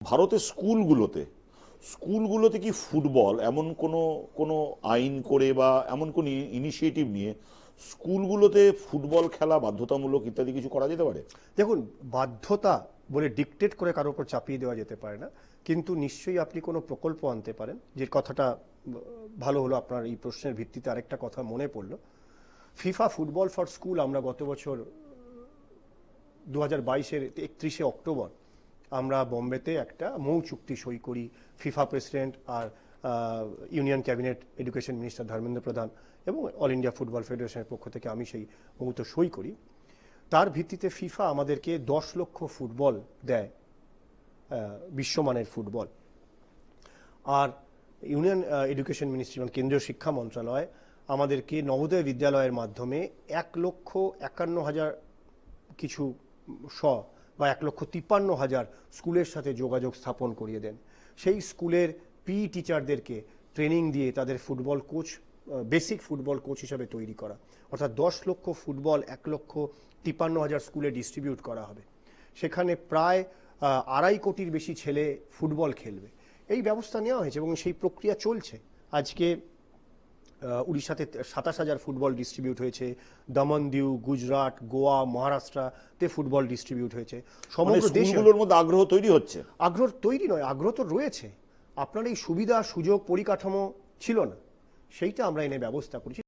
ভারতের স্কুলগুলোতে কি ফুটবল এমন কোনো আইন করে বা এমন কোন ইনিশিয়েটিভ নিয়ে স্কুলগুলোতে ফুটবল খেলা বাধ্যতামূলক ইত্যাদি কিছু করা যেতে পারে? দেখুন, বাধ্যতা বলে ডিকটেট করে কারোর উপর চাপিয়ে দেওয়া যেতে পারে না, কিন্তু নিশ্চয়ই আপনি কোনো প্রকল্প আনতে পারেন। যে কথাটা ভালো হলো, আপনার এই প্রশ্নের ভিত্তিতে আরেকটা কথা মনে পড়লো। ফিফা ফুটবল ফর স্কুল আমরা গত বছর 2022-এর 31শে অক্টোবর আমরা বোম্বেতে একটা মৌ চুক্তি সই করি। ফিফা প্রেসিডেন্ট আর union cabinet education minister Dharmendra Pradhan এবং অল ইন্ডিয়া ফুটবল ফেডারেশনের পক্ষ থেকে আমি সেই মৌতে সই করি। তার ভিত্তিতে ফিফা আমাদেরকে 10 লক্ষ ফুটবল দেয়, বিশ্বমানের ফুটবল। আর ইউনিয়ন এডুকেশন মিনিস্ট্রি এবং কেন্দ্রীয় শিক্ষা মন্ত্রণালয় আমাদেরকে নবোদয় বিদ্যালয়ের মাধ্যমে 1,51,000 কিছু বা 1,53,000 স্কুলের সাথে যোগাযোগ স্থাপন করিয়ে দেন। সেই স্কুলের টিচারদেরকে ট্রেনিং দিয়ে তাদের football coach, basic football coach হিসাবে তৈরি করা। অর্থাৎ 10 লক্ষ ফুটবল 1,53,000 স্কুলে ডিস্ট্রিবিউট করা হবে। সেখানে প্রায় 2.5 কোটির বেশি ছেলে ফুটবল খেলবে। এই ব্যবস্থা নেওয়া হয়েছে এবং সেই প্রক্রিয়া চলছে। আজকে উড়িষ্যাতে 27,000 ফুটবল ডিস্ট্রিবিউট হয়েছে, দমন দিউ, গুজরাট, গোয়া, মহারাষ্ট্রতে ফুটবল ডিস্ট্রিবিউট হয়েছে। সমগ্র দেশগুলোর মধ্যে আগ্রহ তৈরি হচ্ছে। আগ্রহ তৈরি নয়, আগ্রহ তো রয়েছে। আপনার এই সুবিধা সুযোগ পরিকাঠামো ছিল না, সেইটা আমরা এনে ব্যবস্থা করেছি।